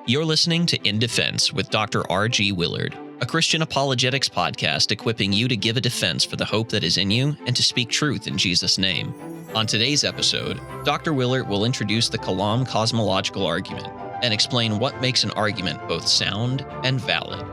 You're listening to In Defense with Dr. R.G. Willert, a Christian apologetics podcast equipping you to give a defense for the hope that is in you and to speak truth in Jesus' name. On today's episode, Dr. Willert will introduce the Kalam Cosmological argument and explain what makes an argument both sound and valid.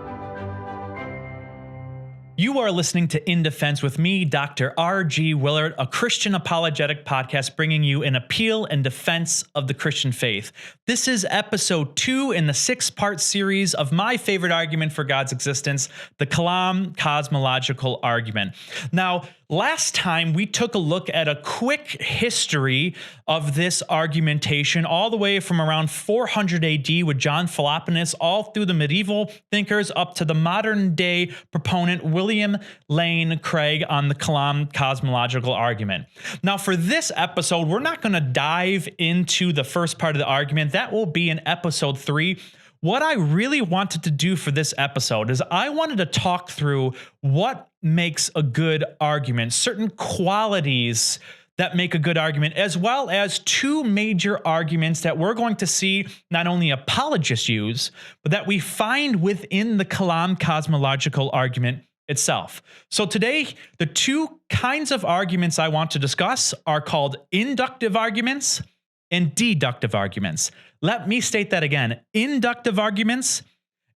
You are listening to In Defense with me, Dr. R.G. Willert, a Christian apologetic podcast bringing you an appeal and defense of the Christian faith. This is episode 2 in the 6-part series of my favorite argument for God's existence, the Kalam Cosmological argument. Now, last time we took a look at a quick history of this argumentation all the way from around 400 AD with John Philoponus all through the medieval thinkers up to the modern day proponent William Lane Craig on the Kalam Cosmological argument. Now for this episode, we're not going to dive into the first part of the argument. That will be in episode 3. What I really wanted to do for this episode is I wanted to talk through what makes a good argument, certain qualities that make a good argument, as well as 2 major arguments that we're going to see not only apologists use, but that we find within the Kalam Cosmological argument itself. So today, the 2 kinds of arguments I want to discuss are called inductive arguments and deductive arguments. Let me state that again: inductive arguments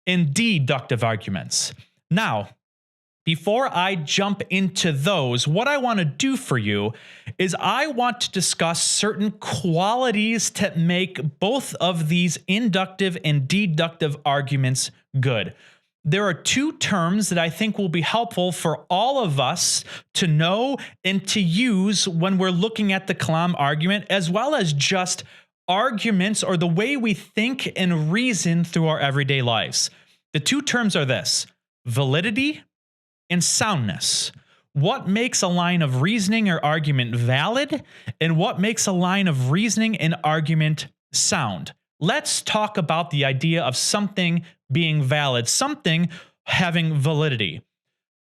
and deductive arguments. Now, before I jump into those, what I want to do for you is I want to discuss certain qualities that make both of these inductive and deductive arguments good. There are 2 terms that I think will be helpful for all of us to know and to use when we're looking at the Kalam argument, as well as just arguments or the way we think and reason through our everyday lives. The 2 terms are this: validity and soundness. What makes a line of reasoning or argument valid, and what makes a line of reasoning and argument sound? Let's talk about the idea of something being valid, something having validity.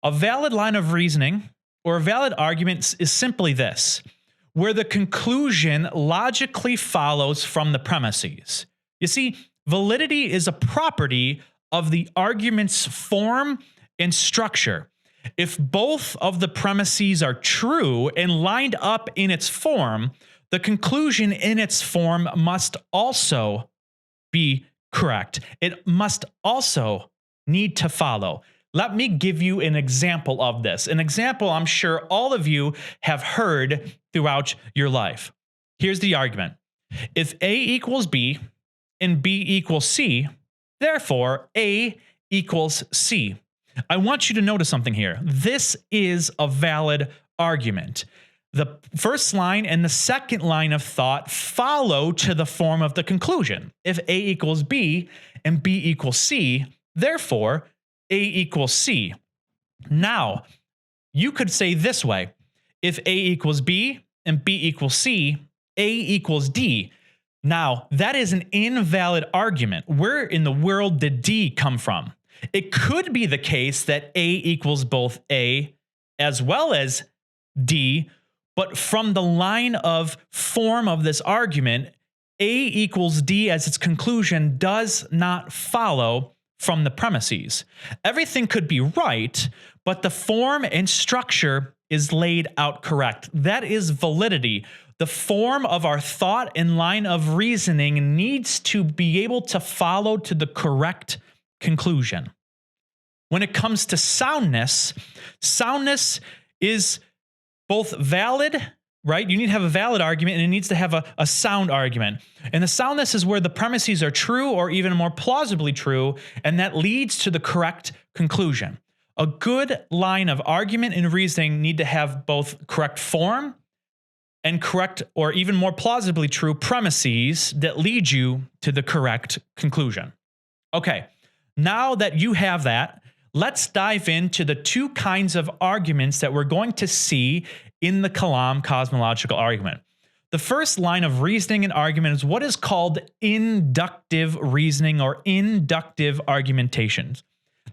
A valid line of reasoning or a valid argument is simply this: where the conclusion logically follows from the premises. You see, validity is a property of the argument's form and structure. If both of the premises are true and lined up in its form, the conclusion in its form must also be correct. It must also need to follow. Let me give you an example of this. An example I'm sure all of you have heard throughout your life. Here's the argument: if A equals B and B equals C, therefore A equals C. I want you to notice something here. This is a valid argument. The first line and the second line of thought follow to the form of the conclusion. If A equals B and B equals C, therefore A equals C. Now, you could say this way: if A equals B and B equals C, A equals D. Now, that is an invalid argument. Where in the world did D come from? It could be the case that A equals both A as well as D, but from the line of form of this argument, A equals D as its conclusion does not follow from the premises. Everything could be right, but the form and structure is laid out correct. That is validity. The form of our thought and line of reasoning needs to be able to follow to the correct conclusion. When it comes to soundness, soundness is both valid, right? You need to have a valid argument, and it needs to have a sound argument. And the soundness is where the premises are true or even more plausibly true, and that leads to the correct conclusion. A good line of argument and reasoning need to have both correct form and correct or even more plausibly true premises that lead you to the correct conclusion. Okay, now that you have that, let's dive into the 2 kinds of arguments that we're going to see in the Kalam Cosmological argument. The first line of reasoning and argument is what is called inductive reasoning or inductive argumentations.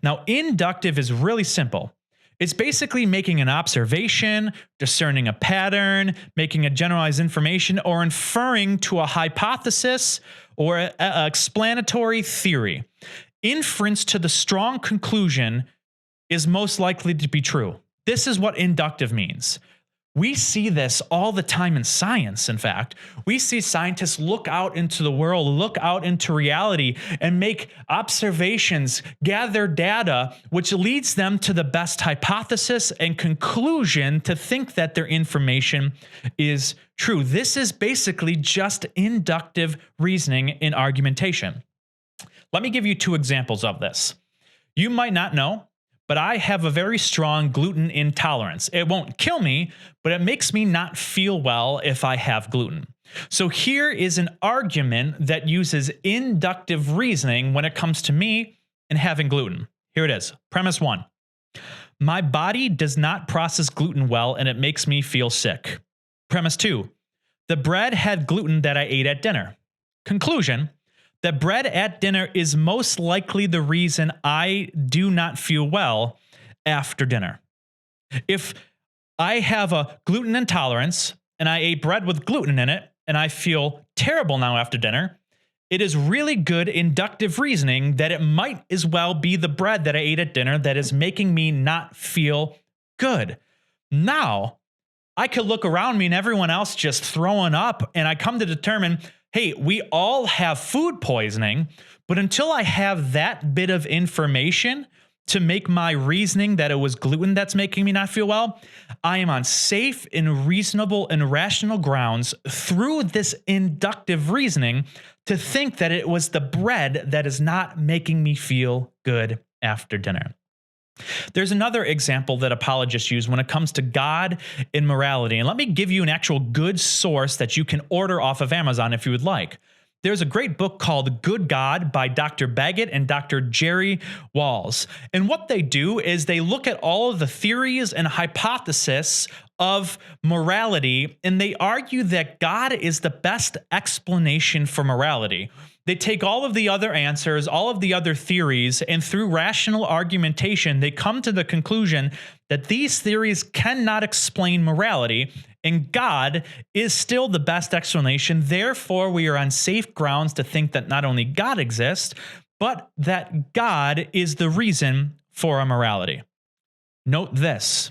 Now, inductive is really simple. It's basically making an observation, discerning a pattern, making a generalized information, or inferring to a hypothesis or a explanatory theory. Inference to the strong conclusion is most likely to be true. This is what inductive means. We see this all the time in science, in fact. We see scientists look out into the world, look out into reality, and make observations, gather data, which leads them to the best hypothesis and conclusion to think that their information is true. This is basically just inductive reasoning in argumentation. Let me give you 2 examples of this. You might not know, but I have a very strong gluten intolerance. It won't kill me, but it makes me not feel well if I have gluten. So here is an argument that uses inductive reasoning when it comes to me and having gluten. Here it is. Premise 1. My body does not process gluten well and it makes me feel sick. Premise 2. The bread had gluten that I ate at dinner. Conclusion. The bread at dinner is most likely the reason I do not feel well after dinner. If I have a gluten intolerance and I ate bread with gluten in it and I feel terrible now after dinner, it is really good inductive reasoning that it might as well be the bread that I ate at dinner that is making me not feel good. Now, I could look around me and everyone else just throwing up, and I come to determine, hey, we all have food poisoning, but until I have that bit of information to make my reasoning that it was gluten that's making me not feel well, I am on safe and reasonable and rational grounds through this inductive reasoning to think that it was the bread that is not making me feel good after dinner. There's another example that apologists use when it comes to God and morality. And let me give you an actual good source that you can order off of Amazon if you would like. There's a great book called Good God by Dr. Baggett and Dr. Jerry Walls. And what they do is they look at all of the theories and hypotheses of morality, and they argue that God is the best explanation for morality. They take all of the other answers, all of the other theories, and through rational argumentation, they come to the conclusion that these theories cannot explain morality, and God is still the best explanation. Therefore, we are on safe grounds to think that not only God exists, but that God is the reason for our morality. Note this: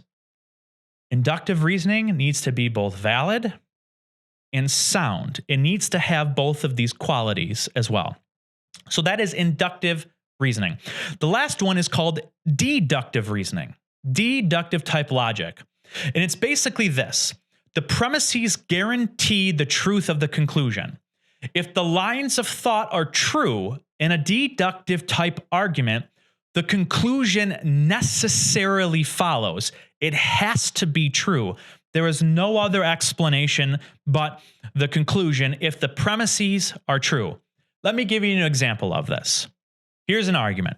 inductive reasoning needs to be both valid and sound. It needs to have both of these qualities as well. So that is inductive reasoning. The last one is called deductive reasoning, deductive type logic. And it's basically this: the premises guarantee the truth of the conclusion. If the lines of thought are true in a deductive type argument, the conclusion necessarily follows. It has to be true. There is no other explanation but the conclusion if the premises are true. Let me give you an example of this. Here's an argument.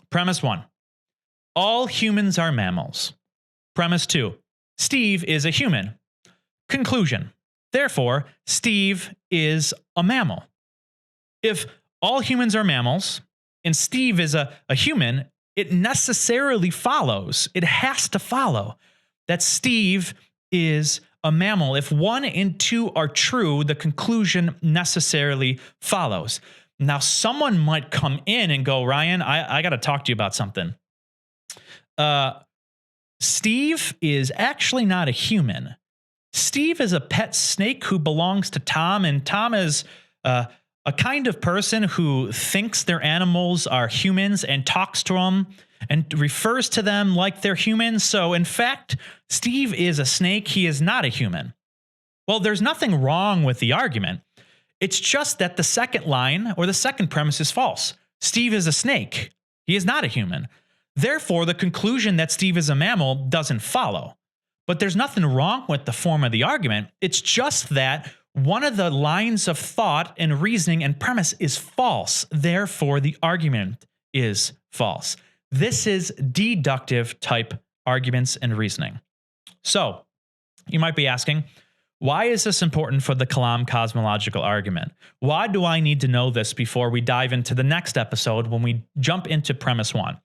Premise 1. All humans are mammals. Premise 2. Steve is a human. Conclusion. Therefore, Steve is a mammal. If all humans are mammals and Steve is a human, it necessarily follows, it has to follow, that Steve is a mammal. If 1 and 2 are true, the conclusion necessarily follows. Now, someone might come in and go, Ryan, I got to talk to you about something. Steve is actually not a human. Steve is a pet snake who belongs to Tom, and Tom is a kind of person who thinks their animals are humans and talks to them and refers to them like they're humans. So in fact, Steve is a snake. He is not a human. Well, there's nothing wrong with the argument. It's just that the second line or the second premise is false. Steve is a snake. He is not a human. Therefore, the conclusion that Steve is a mammal doesn't follow. But there's nothing wrong with the form of the argument. It's just that one of the lines of thought and reasoning and premise is false. Therefore, the argument is false. This is deductive type arguments and reasoning. So you might be asking, why is this important for the Kalam Cosmological argument? Why do I need to know this before we dive into the next episode when we jump into premise 1?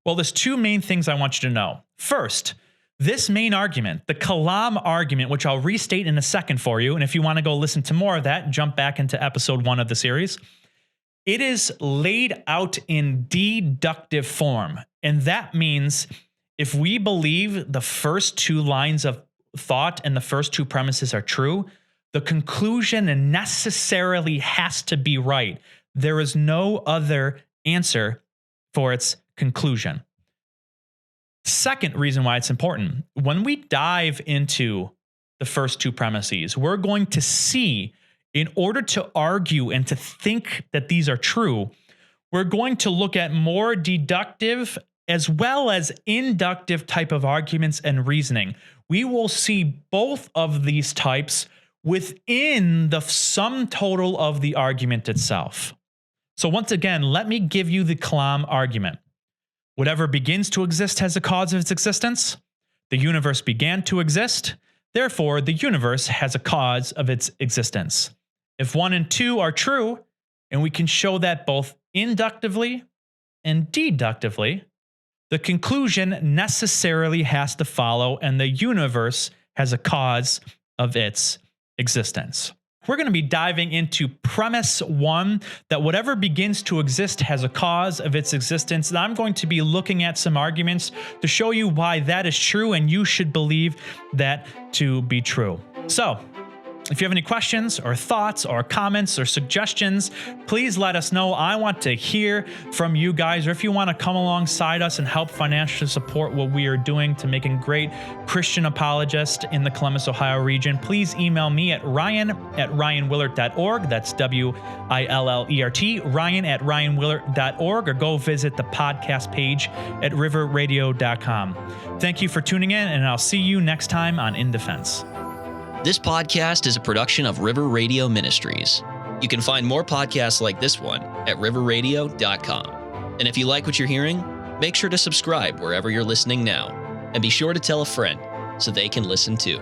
Well, there's two main things I want you to know. First, this main argument, the Kalam argument, which I'll restate in a second for you, and if you want to go listen to more of that, jump back into episode 1 of the series. It is laid out in deductive form, and that means if we believe the first 2 lines of thought and the first 2 premises are true, the conclusion necessarily has to be right. There is no other answer for its conclusion. Second reason why it's important, when we dive into the first 2 premises, we're going to see, in order to argue and to think that these are true, we're going to look at more deductive as well as inductive type of arguments and reasoning. We will see both of these types within the sum total of the argument itself. So once again, let me give you the Kalam argument. Whatever begins to exist has a cause of its existence. The universe began to exist. Therefore, the universe has a cause of its existence. If 1 and 2 are true, and we can show that both inductively and deductively, the conclusion necessarily has to follow, and the universe has a cause of its existence. We're going to be diving into premise 1, that whatever begins to exist has a cause of its existence. And I'm going to be looking at some arguments to show you why that is true, and you should believe that to be true. So, if you have any questions or thoughts or comments or suggestions, please let us know. I want to hear from you guys, or if you want to come alongside us and help financially support what we are doing to making great Christian apologists in the Columbus, Ohio region, please email me at ryan@ryanwillert.org. That's WILLERT, ryan@ryanwillert.org, or go visit the podcast page at riverradio.com. Thank you for tuning in, and I'll see you next time on In Defense. This podcast is a production of River Radio Ministries. You can find more podcasts like this one at riverradio.com. And if you like what you're hearing, make sure to subscribe wherever you're listening now, and be sure to tell a friend so they can listen too.